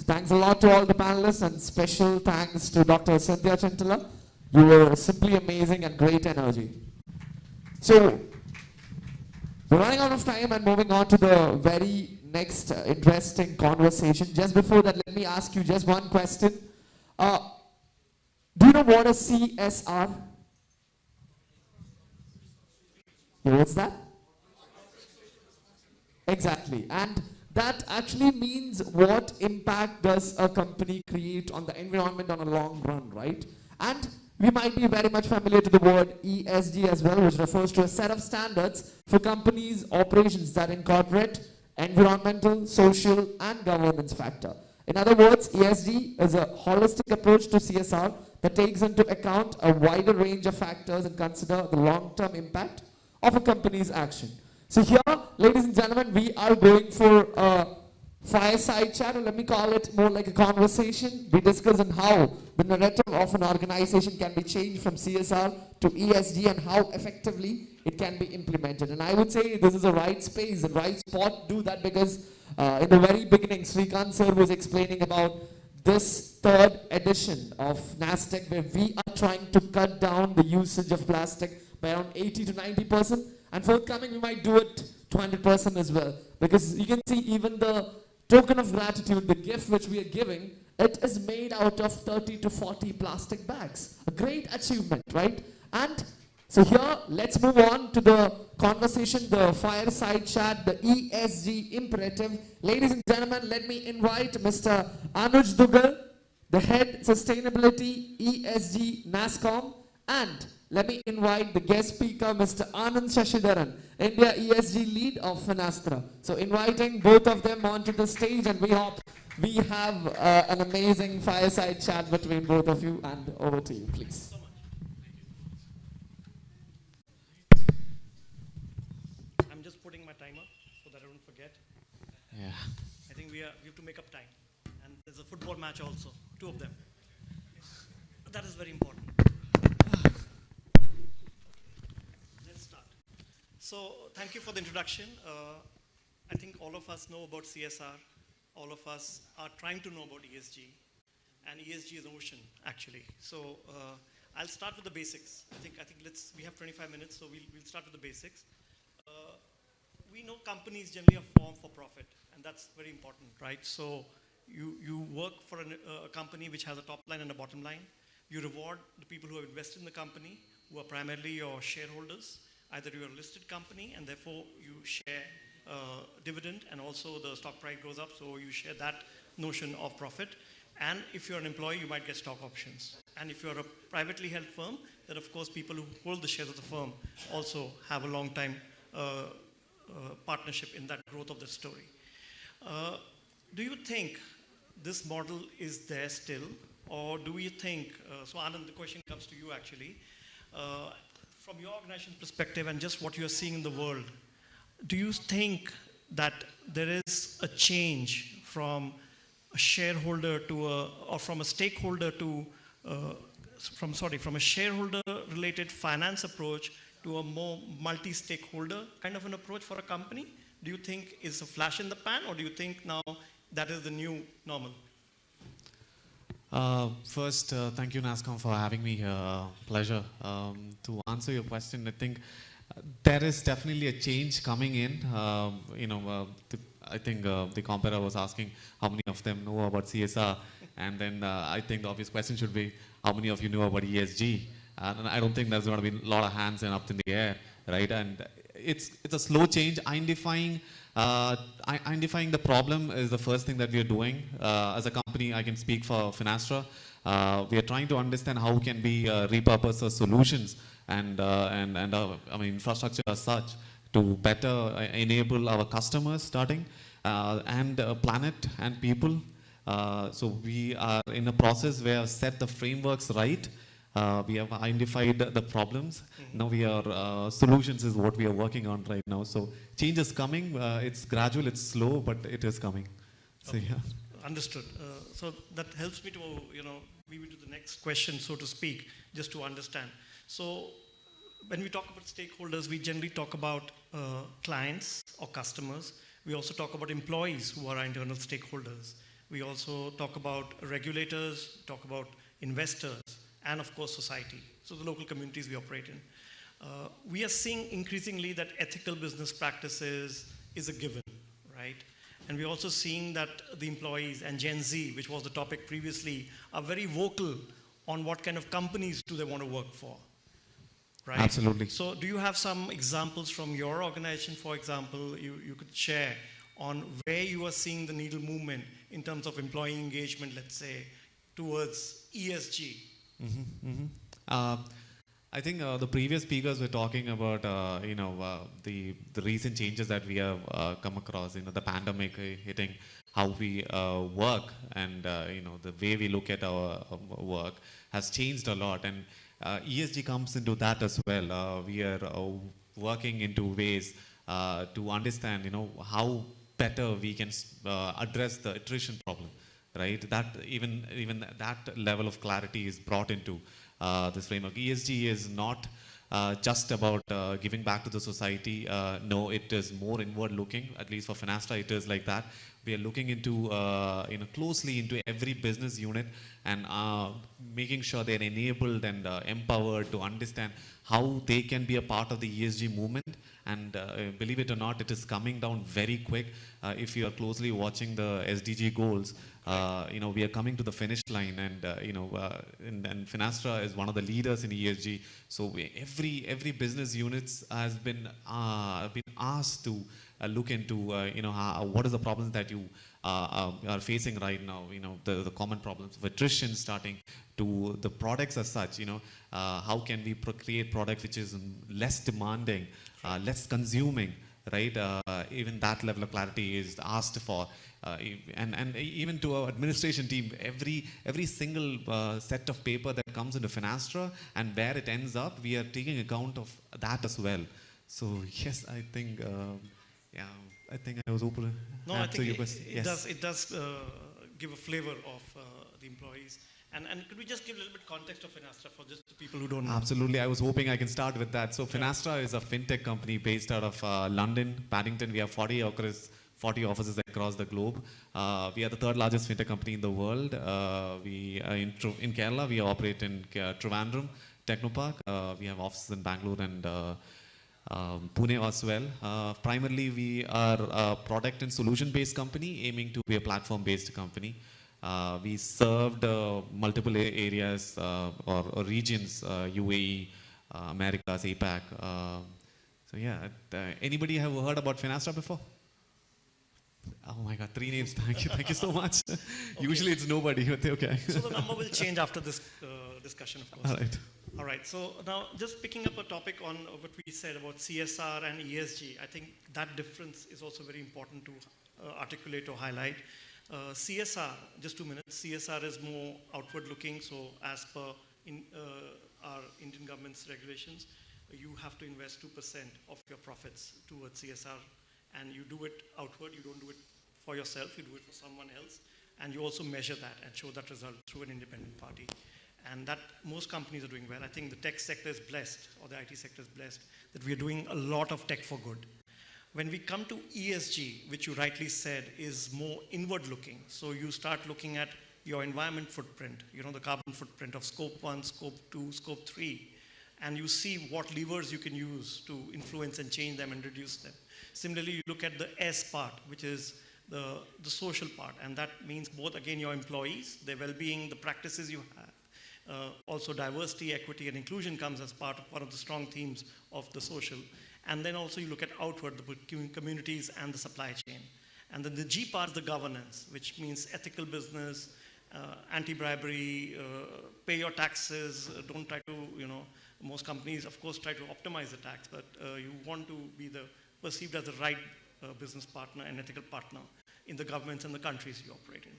thanks a lot to all the panelists, and special thanks to Dr. Cynthia Chintala. You were simply amazing and great energy. So, we're running out of time and moving on to the very next interesting conversation. Just before that, let me ask you just one question. Do you know what is CSR? Yeah, what's that? Exactly. And that actually means what impact does a company create on the environment on a long run, right? And we might be very much familiar to the word ESG as well, which refers to a set of standards for companies' operations that incorporate environmental, social, and governance factor. In other words, ESG is a holistic approach to CSR that takes into account a wider range of factors and consider the long-term impact of a company's action. So here, ladies and gentlemen, we are going for a fireside chat, or let me call it more like a conversation. We discuss on how the narrative of an organization can be changed from CSR to ESG and how effectively it can be implemented. And I would say this is a right space, a right spot to do that, because in the very beginning, Srikanth sir was explaining about this third edition of NASTech, where we are trying to cut down the usage of plastic by around 80 to 90%. And forthcoming, we might do it to 100% as well. Because you can see even the token of gratitude, the gift which we are giving, it is made out of 30 to 40 plastic bags. A great achievement, right? And so here, let's move on to the conversation, the fireside chat, the ESG Imperative. Ladies and gentlemen, let me invite Mr. Anuj Duggal, the Head Sustainability ESG NASSCOM, and let me invite the guest speaker, Mr. Anand Sasidharan, India ESG Lead of Finastra. So inviting both of them onto the stage, and we hope we have an amazing fireside chat between both of you, and over to you, please. I'm just putting my timer so that I don't forget. Yeah. I think we have to make up time. And there's a football match also, 2 of them. But that is very important. So thank you for the introduction. I think all of us know about CSR. All of us are trying to know about ESG. And ESG is an ocean, actually. So I'll start with the basics. I think we have 25 minutes, so we'll start with the basics. We know companies generally are formed for profit, and that's very important, right? So you work for a company which has a top line and a bottom line. You reward the people who have invested in the company, who are primarily your shareholders. Either you're a listed company and therefore you share dividend, and also the stock price goes up, so you share that notion of profit. And if you're an employee, you might get stock options. And if you're a privately held firm, then of course people who hold the shares of the firm also have a long time partnership in that growth of the story. Do you think this model is there still, or do you think, so Anand, the question comes to you actually, from your organization perspective and just what you're seeing in the world, do you think that there is a change from a shareholder to or from a stakeholder to, from a shareholder related finance approach to a more multi-stakeholder kind of an approach for a company? Do you think it's a flash in the pan, or do you think now that is the new normal? First, thank you, NASSCOM, for having me here. Pleasure. To answer your question, I think there is definitely a change coming in. I think the competitor was asking how many of them know about CSR, and then I think the obvious question should be how many of you know about ESG? And I don't think there's going to be a lot of hands and up in the air, right? And it's a slow change. Identifying the problem is the first thing that we are doing. As a company, I can speak for Finastra. We are trying to understand how can we repurpose our solutions and infrastructure as such to better enable our customers starting and planet and people. So we are in a process where we set the frameworks right. We have identified the problems. Now we are solutions is what we are working on right now. So change is coming. It's gradual, it's slow, but it is coming. So okay. Yeah. Understood. So that helps me to move to the next question, so to speak, just to understand. So when we talk about stakeholders, we generally talk about clients or customers. We also talk about employees who are our internal stakeholders. We also talk about regulators, talk about investors, and of course society, so the local communities we operate in. We are seeing increasingly that ethical business practices is a given, right? And we're also seeing that the employees and Gen Z, which was the topic previously, are very vocal on what kind of companies do they want to work for, right? Absolutely. So do you have some examples from your organization, for example, you could share on where you are seeing the needle movement in terms of employee engagement, let's say, towards ESG? I think the previous speakers were talking about the recent changes that we have come across. The pandemic hitting how we work, and the way we look at our work has changed a lot, and ESG comes into that as well. We are working into ways to understand how better we can address the attrition problem, right? That even that level of clarity is brought into this framework. ESG is not just about giving back to the society. No, it is more inward looking. At least for Finastra, it is like that. We are looking into closely into every business unit and making sure they're enabled and empowered to understand how they can be a part of the ESG movement. And believe it or not, it is coming down very quick. If you are closely watching the SDG goals, we are coming to the finish line, and and Finastra is one of the leaders in ESG. So every business units has been asked to look into what is the problems that you are facing right now. The common problems of attrition, starting to the products as such. How can we create products which is less demanding, less consuming, right? Even that level of clarity is asked for. And even to our administration team, every single set of paper that comes into Finastra and where it ends up, we are taking account of that as well. So yes, I think I think I was open to answer your question. It does give a flavor of the employees. And could we just give a little bit context of Finastra for just the people who don't know? Absolutely. I was hoping I can start with that. So Finastra is a fintech company based out of London, Paddington. We have 40 offices across the globe. We are the third largest fintech company in the world. We are in Kerala. We operate in Trivandrum, Technopark. We have offices in Bangalore and Pune as well. Primarily, we are a product and solution-based company aiming to be a platform-based company. We served multiple areas or regions, UAE, Americas, APAC. So yeah, anybody have heard about Finastra before? Oh my God, 3 names. Thank you so much. Okay. Usually it's nobody, but okay. So the number will change after this discussion, of course. All right. All right. So now, just picking up a topic on what we said about CSR and ESG, I think that difference is also very important to articulate or highlight. CSR, just 2 minutes. CSR is more outward looking. So as per our Indian government's regulations, you have to invest 2% of your profits towards CSR. And you do it outward. You don't do it for yourself. You do it for someone else. And you also measure that and show that result through an independent party. And that most companies are doing well. I think the tech sector is blessed, or the IT sector is blessed, that we are doing a lot of tech for good. When we come to ESG, which you rightly said, is more inward looking. So you start looking at your environment footprint, the carbon footprint of scope 1, scope 2, scope 3. And you see what levers you can use to influence and change them and reduce them. Similarly, you look at the S part, which is the social part. And that means both, again, your employees, their well-being, the practices you have. Also diversity, equity, and inclusion comes as part of one of the strong themes of the social. And then also you look at outward, the communities and the supply chain. And then the G part is the governance, which means ethical business, anti-bribery, pay your taxes, don't try to, most companies, of course, try to optimize the tax, but you want to be perceived as the right business partner and ethical partner in the governments and the countries you operate in.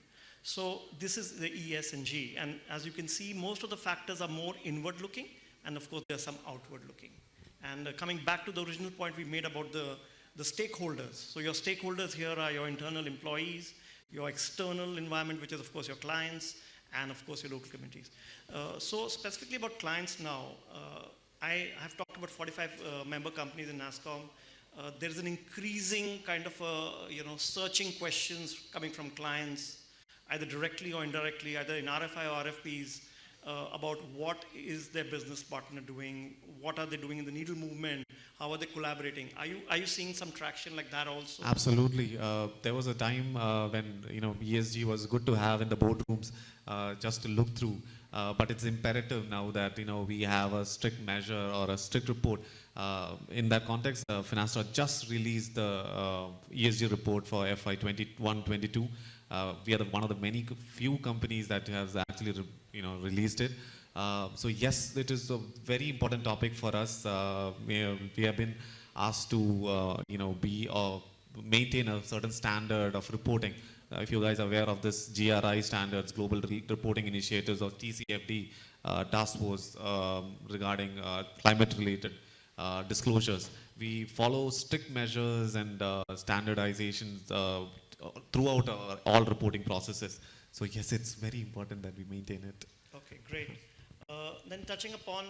So this is the E, S, and G. And as you can see, most of the factors are more inward looking, and of course, there are some outward looking. And coming back to the original point we made about the stakeholders. So your stakeholders here are your internal employees, your external environment, which is of course your clients, and of course your local communities. So specifically about clients now, I have talked about 45 member companies in NASSCOM. There's an increasing kind of searching questions coming from clients either directly or indirectly, either in RFI or RFPs, about what is their business partner doing, what are they doing in the needle movement, how are they collaborating? Are you seeing some traction like that also? Absolutely. There was a time when ESG was good to have in the boardrooms, just to look through. But it's imperative now that we have a strict measure or a strict report. In that context, Finastra just released the ESG report for FY 21-22. We are one of the few companies that has actually released it. So yes, it is a very important topic for us. We have been asked to be maintain a certain standard of reporting. If you guys are aware of this GRI standards, Global Reporting Initiatives, or TCFD task force regarding climate-related disclosures, we follow strict measures and standardizations throughout all reporting processes. So yes, it's very important that we maintain it. Okay, great. Then touching upon,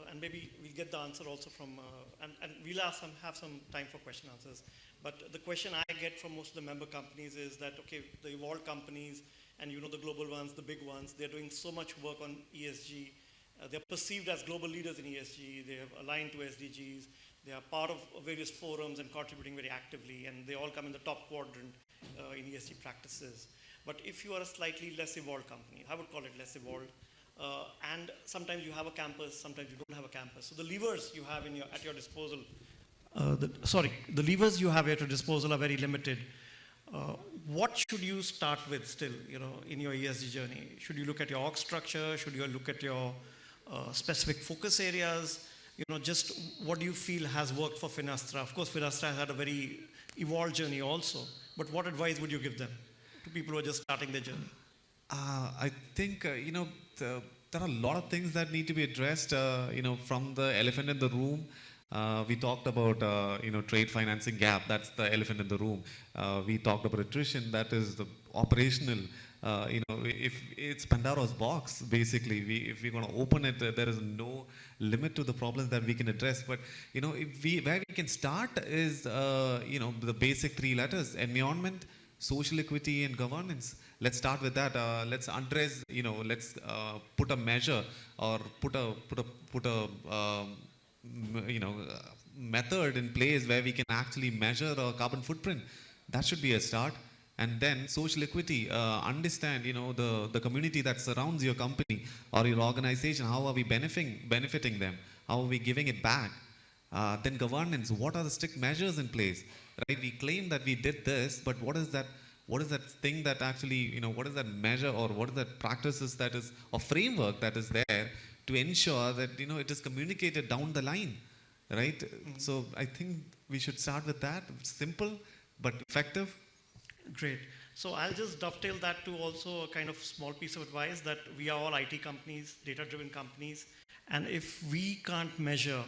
and maybe we'll get the answer also from, and we'll have some time for question answers. But the question I get from most of the member companies is that, okay, the evolved companies and the global ones, the big ones, they're doing so much work on ESG. They're perceived as global leaders in ESG. They have aligned to SDGs. They are part of various forums and contributing very actively, and they all come in the top quadrant in ESG practices. But if you are a slightly less evolved company, I would call it less evolved, and sometimes you have a campus, sometimes you don't have a campus. So the levers you have at your disposal, the levers you have at your disposal are very limited. What should you start with still, in your ESG journey? Should you look at your org structure? Should you look at your specific focus areas? Just what do you feel has worked for Finastra? Of course, Finastra has had a very evolved journey also, but what advice would you give them to people who are just starting their journey? I think, there are a lot of things that need to be addressed, from the elephant in the room. We talked about, trade financing gap. That's the elephant in the room. We talked about attrition. That is the operational. If it's Pandora's box, basically, if we're going to open it, there is no limit to the problems that we can address. But, where we can start is, the basic three letters: environment, social equity, and governance. Let's start with that. Let's address, let's put a measure or put a method in place where we can actually measure our carbon footprint. That should be a start. And then social equity, understand, the community that surrounds your company or your organization. How are we benefiting them? How are we giving it back? Then governance, what are the strict measures in place? Right? We claim that we did this, but what is that thing that actually, what is that measure, or what is that practices that is, or framework that is there to ensure that, it is communicated down the line, right? Mm-hmm. So I think we should start with that. Simple, but effective. Great. So I'll just dovetail that to also a kind of small piece of advice, that we are all IT companies, data-driven companies, and if we can't measure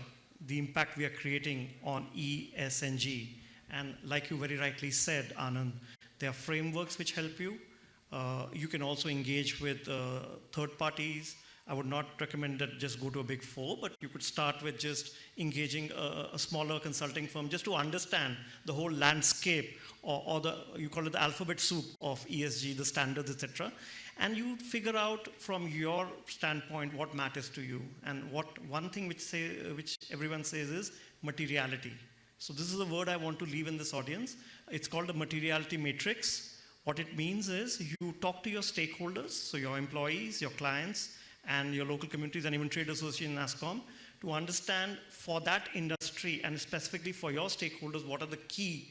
the impact we are creating on ESG, and like you very rightly said, Anand, there are frameworks which help you. You can also engage with third parties. I would not recommend that just go to a big four, but you could start with just engaging a smaller consulting firm just to understand the whole landscape, or you call it the alphabet soup of ESG, the standards, etc. And you figure out from your standpoint what matters to you. And one thing which everyone says is materiality. So this is a word I want to leave in this audience. It's called the materiality matrix. What it means is you talk to your stakeholders, so your employees, your clients, and your local communities, and even trade association NASSCOM, to understand for that industry and specifically for your stakeholders what are the key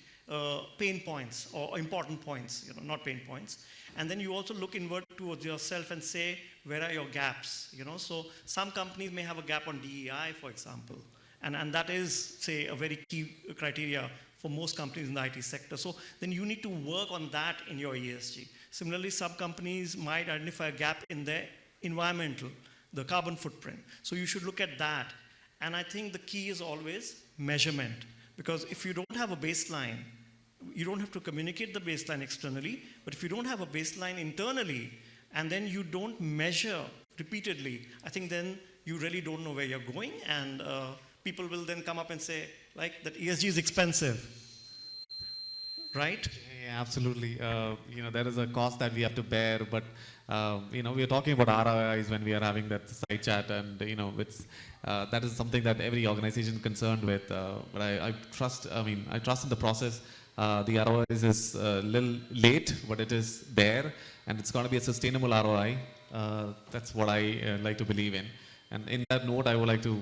pain points or important points, not pain points. And then you also look inward towards yourself and say, where are your gaps? So some companies may have a gap on DEI, for example, and that is, say, a very key criteria for most companies in the IT sector. So then you need to work on that in your ESG. Similarly, some companies might identify a gap in their environmental, the carbon footprint. So you should look at that. And I think the key is always measurement. Because if you don't have a baseline, you don't have to communicate the baseline externally, but if you don't have a baseline internally, and then you don't measure repeatedly, I think then you really don't know where you're going, and people will then come up and say, like, that ESG is expensive, right? Yeah, absolutely. There is a cost that we have to bear, but we are talking about ROIs when we are having that side chat, and that is something that every organization is concerned with. But I trust. I trust in the process. The ROIs is a little late, but it is there, and it's going to be a sustainable ROI. That's what I like to believe in. And in that note, I would like to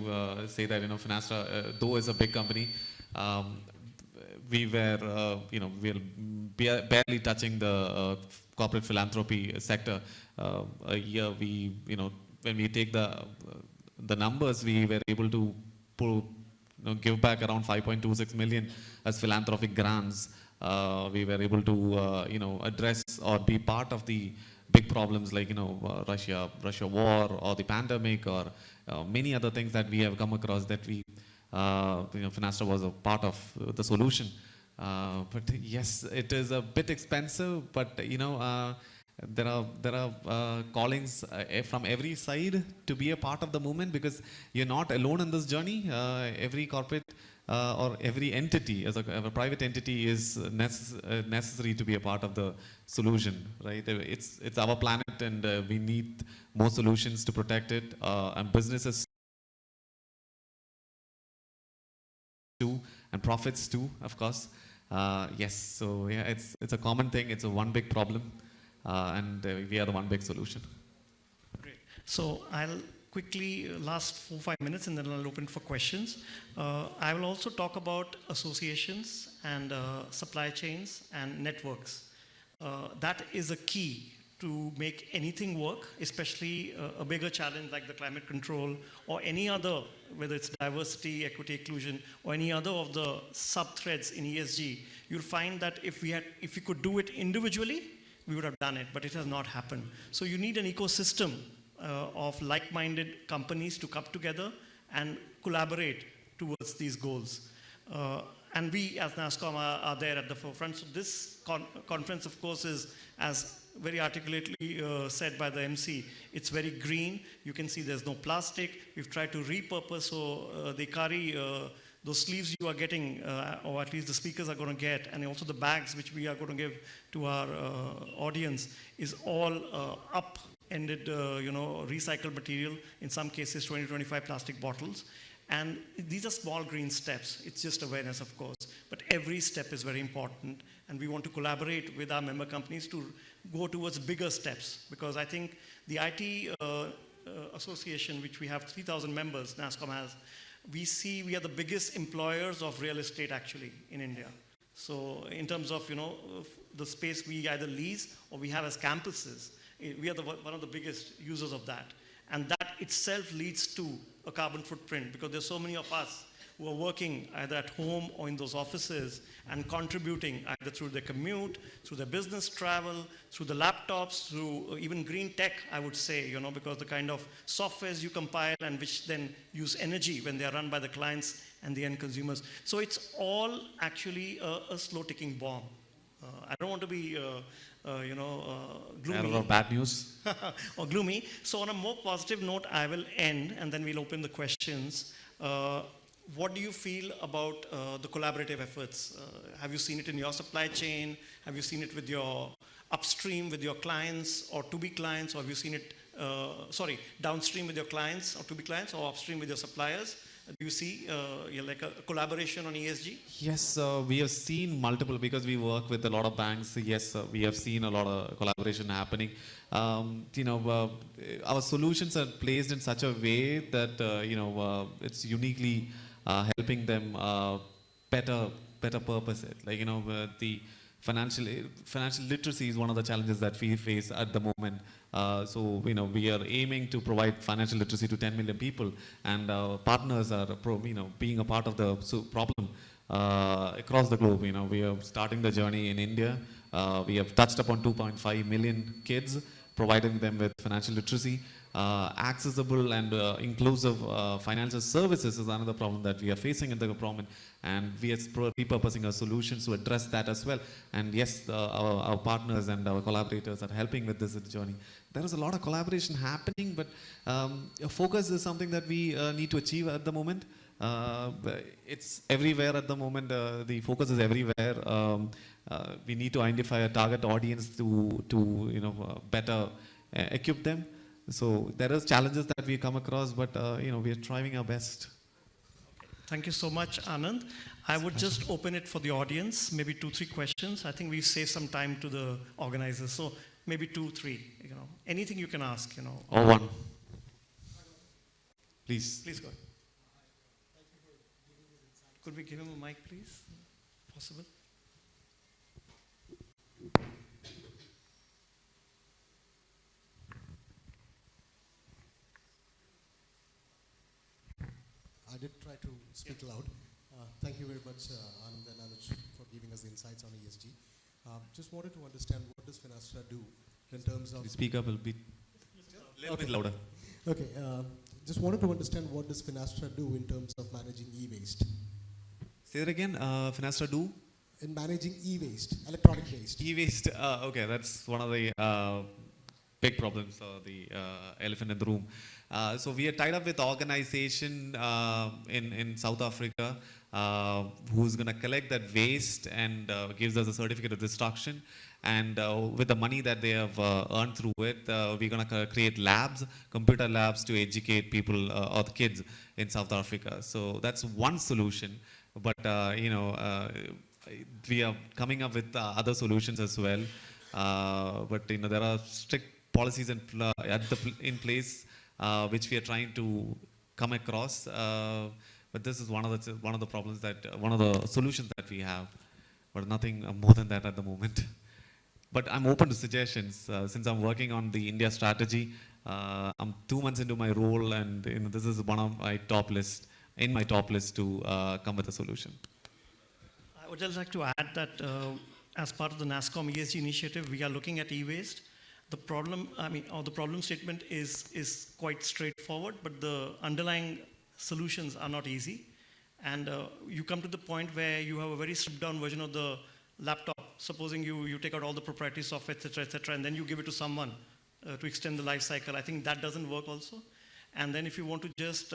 say that Finastra, though is a big company. We were, barely touching the corporate philanthropy sector. A year, when we take the numbers, we were able to give back around 5.26 million as philanthropic grants. We were able to, address or be part of the big problems like, Russia war or the pandemic or many other things that we have come across that we Finastra was a part of the solution. But yes, it is a bit expensive, but there are callings from every side to be a part of the movement, because you're not alone in this journey. Every corporate or every entity, as a private entity, is necessary to be a part of the solution, right? It's our planet, and we need more solutions to protect it, and businesses too, and profits too, of course. Yes, so yeah, it's a common thing. It's a one big problem, and we are the one big solution. Great. So I'll quickly last 4-5 minutes, and then I'll open for questions. I will also talk about associations and supply chains and networks. That is a key to make anything work, especially a bigger challenge like the climate control or any other, whether it's diversity, equity, inclusion, or any other of the sub-threads in ESG. You'll find that if we could do it individually, we would have done it, but it has not happened. So you need an ecosystem of like-minded companies to come together and collaborate towards these goals. And we as NASSCOM are there at the forefront. So this conference, of course, is, as very articulately said by the MC, it's very green. You can see there's no plastic. We've tried to repurpose, so the Kari, those sleeves you are getting, or at least the speakers are going to get, and also the bags which we are going to give to our audience, is all up-ended, recycled material, in some cases 20-25 plastic bottles. And these are small green steps. It's just awareness, of course. But every step is very important. And we want to collaborate with our member companies to go towards bigger steps. Because I think the IT association, which we have 3,000 members, NASSCOM has, we are the biggest employers of real estate actually in India. So in terms of, the space we either lease or we have as campuses, we are one of the biggest users of that. And that itself leads to a carbon footprint, because there's so many of us who are working either at home or in those offices and contributing either through their commute, through their business travel, through the laptops, through even green tech, I would say, because the kind of softwares you compile and which then use energy when they are run by the clients and the end consumers. So it's all actually a slow ticking bomb. I don't want to be gloomy. Or bad news. Or gloomy. So on a more positive note, I will end, and then we'll open the questions. What do you feel about the collaborative efforts? Have you seen it in your supply chain? Have you seen it with your upstream with your clients or to-be clients? Or have you seen it, downstream with your clients or to-be clients, or upstream with your suppliers? Do you see like a collaboration on ESG? Yes, we have seen multiple, because we work with a lot of banks. Yes, we have seen a lot of collaboration happening. Our solutions are placed in such a way that it's uniquely helping them better purpose it. Like the financial literacy is one of the challenges that we face at the moment. So we are aiming to provide financial literacy to 10 million people, and our partners are being a part of the problem across the globe. We are starting the journey in India. We have touched upon 2.5 million kids, providing them with financial literacy. Accessible and inclusive financial services is another problem that we are facing in the government, and we are repurposing our solutions to address that as well. And yes, our partners and our collaborators are helping with this journey. There is a lot of collaboration happening, but focus is something that we need to achieve at the moment. It's everywhere at the moment. The focus is everywhere. we need to identify a target audience to better equip them. So there are challenges that we come across, but we are trying our best. Thank you so much, Anand. I would just open it for the audience, maybe 2-3 questions. I think we've saved some time to the organizers, so maybe 2-3. Anything you can ask. Or one. Please. Please go ahead. Could we give him a mic, please? Possible? I did try to speak loud. Thank you very much, Anand and Anuj, for giving us the insights on ESG. Just wanted to understand, what does Finastra do in terms of... Speak up a little bit louder. Okay, just wanted to understand, what does Finastra do in terms of managing e-waste? Say that again, Finastra do? In managing e-waste, electronic waste. E-waste, okay, that's one of the big problems, the elephant in the room. So we are tied up with organization in South Africa who's going to collect that waste and gives us a certificate of destruction. And with the money that they have earned through it, we're going to create labs, computer labs, to educate people or the kids in South Africa. So that's one solution. But we are coming up with other solutions as well. But there are strict policies in place which we are trying to come across. But this is one of the problems one of the solutions that we have. But nothing more than that at the moment. But I'm open to suggestions since I'm working on the India strategy. I'm 2 months into my role, and this is one of my top list to come with a solution. I would just like to add that as part of the NASSCOM ESG initiative, we are looking at e-waste. The problem, the problem statement is quite straightforward, but the underlying solutions are not easy. And you come to the point where you have a very stripped down version of the laptop. Supposing you take out all the proprietary software, etc., and then you give it to someone to extend the life cycle. I think that doesn't work also. And then if you want to just,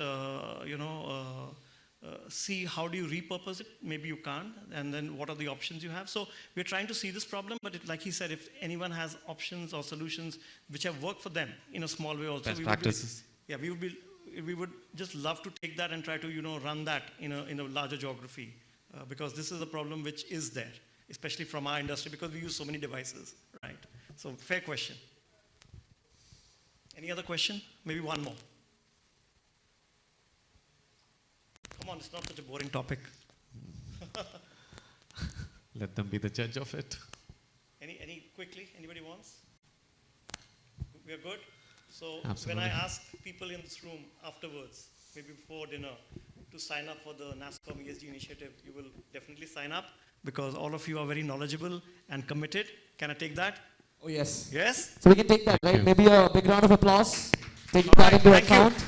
see how do you repurpose it, maybe you can't. And then what are the options you have? So we're trying to see this problem, but like he said, if anyone has options or solutions which have worked for them in a small way also. Best practices. We would just love to take that and try to, run that in a larger geography. Because this is a problem which is there, especially from our industry, because we use so many devices, right? So fair question. Any other question? Maybe one more. Come on, it's not such a boring topic. Let them be the judge of it. Any quickly, anybody wants? We are good? So Absolutely. When I ask people in this room afterwards, maybe before dinner, to sign up for the NASSCOM ESG initiative, you will definitely sign up because all of you are very knowledgeable and committed. Can I take that? Oh, yes. Yes? So we can take that, right? you. Maybe a big round of applause. Taking All that right, into thank you. account.